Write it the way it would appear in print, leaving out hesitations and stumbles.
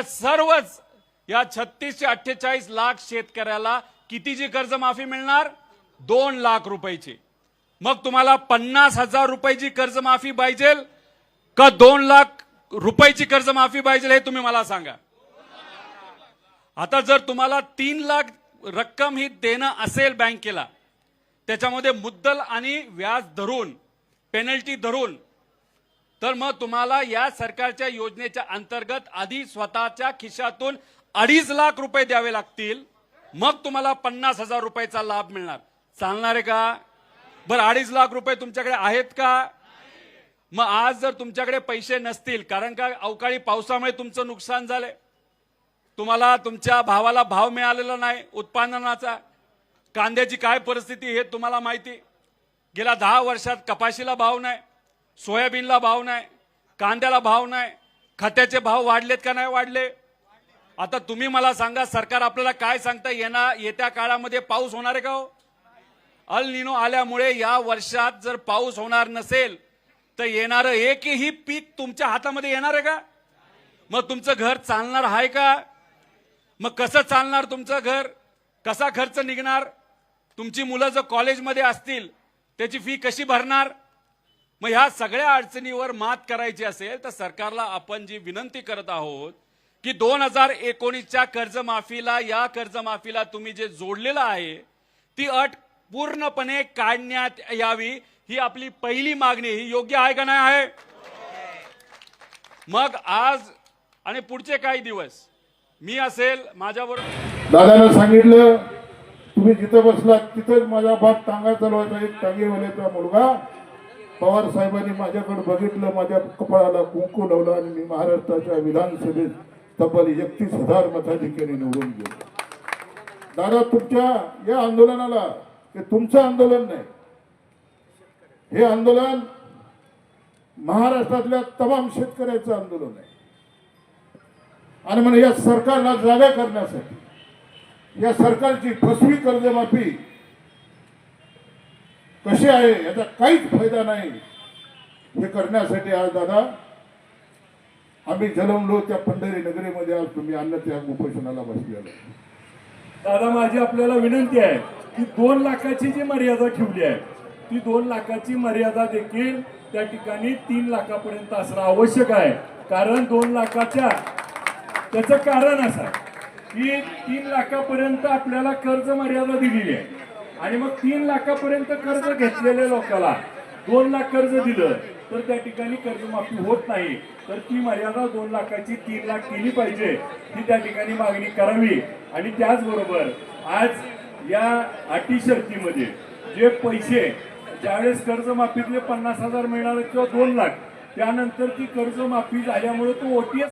या सर्वच या 36 ते 48 लाख शेतकऱ्याला कितीची कर्जमाफी मिळणार? 2 लाख रुपयाची। मग तुम्हाला 50,000 रुपयाची कर्जमाफी पाहिजे का 2 लाख रुपयाची कर्जमाफी पाहिजे हे तुम्ही मला सांगा। आता जर तुम्हाला 3 लाख रक्कम ही देणं असेल बँकेला, त्याच्यामध्ये मुद्दल आणि व्याज धरून पेनल्टी धरून, तर मग तुम्हाला या सरकारच्या योजनेच्या अंतर्गत आधी स्वतःच्या खिशातून 2.5 लाख रुपये द्यावे लागतील, मग तुम्हाला 50,000 रुपयाचा लाभ मिळणार। चालणार आहे का? बरं 2.5 लाख रुपये तुमच्याकडे आहेत का? मग आज जर तुमच्याकडे पैसे नसतील, कारण का अवकाळी पावसामुळे तुमचं नुकसान झालंय, तुम्हाला तुमच्या भावाला भाव मिळालेला नाही उत्पादनाचा, कांद्याची काय परिस्थिती हे तुम्हाला माहिती, गेल्या 10 वर्षात कपाशीला भाव नाही, सोयाबीनला भाव नाही, कांद्याला भाव नाही, खताचे भाव वाढलेत का नाही वाढले? आता तुम्ही मला सांगा, सरकार आपल्याला काय सांगता, येत्या काळामध्ये पाऊस होणार आहे का हो? अल निनो आल्यामुळे या वर्षात जर पाऊस होणार नसेल तर येणारं एकही पीक तुमच्या हातामध्ये येणार आहे का? मग तुमचं घर चालणार आहे का? मग कसं चालणार तुमचं घर? कसा खर्च निघणार? तुमची मुलं जर कॉलेजमध्ये असतील त्याची फी कशी भरणार? मग ह्या सगळ्या अडचणीवर मात करायची असेल तर सरकारला आपण जी विनंती करत आहोत की 2019च्या कर्जमाफीला, या कर्जमाफीला तुम्ही जे जोडलेलं आहे ती अट पूर्णपणे काढण्यात यावी, ही आपली पहिली मागणी। ही योग्य आहे का नाही आहे? मग आज आणि पुढचे काही दिवस मी असेल, माझ्याबरोबर दादानं सांगितलं, तुम्ही जिथं बसलात तिथंच माझा बाप टांगा चालवायचा एक टांगेवाल्याचा मुलगा। पवार साहेबांनी माझ्याकडे बघितलं, माझ्या कपाळाला कुंकू लावलं आणि मी महाराष्ट्राच्या विधानसभेत तब्बल 31,000 मताधिक्याने निवडून गेलो। दादा, तुमच्या या आंदोलनाला, हे तुमचं आंदोलन नाही, हे आंदोलन महाराष्ट्रातल्या तमाम शेतकऱ्याचं आंदोलन आहे। आणि म्हणजे या सरकारला जागा करण्यासाठी, या सरकारची फसवी कर्जमाफी कशी आहे याचा काहीच फायदा नाही, हे करण्यासाठी आज दादा आम्ही जन्मलो त्या पंढरी नगरीमध्ये आज तुम्ही अन्नत्याग उपोषणाला बसलेलो। दादा, माझी आपल्याला विनंती आहे की 2 लाखाची जी मर्यादा ठेवली आहे ती 2 लाखाची मर्यादा देखील त्या ठिकाणी 3 लाखापर्यंत असणं आवश्यक आहे। कारण 2 लाखाच्या त्याचं कारण असं की 3 लाखापर्यंत आपल्याला कर्ज मर्यादा दिलेली आहे आणि मग 3 लाखापर्यंत कर्ज घेतलेल्या लोकांना 2 लाख कर्ज दिलं तर त्या ठिकाणी कर्जमाफी होत नाही, तर ती मर्यादा 2 लाखाची 3 लाख केली पाहिजे, ही त्या ठिकाणी मागणी करावी। आणि त्याचबरोबर आज या अटी शर्तीमध्ये जे पैसे ज्यावेळेस कर्जमाफीतले 50,000 मिळणार किंवा 2 लाख, त्यानंतर ती कर्जमाफी झाल्यामुळे तो OTS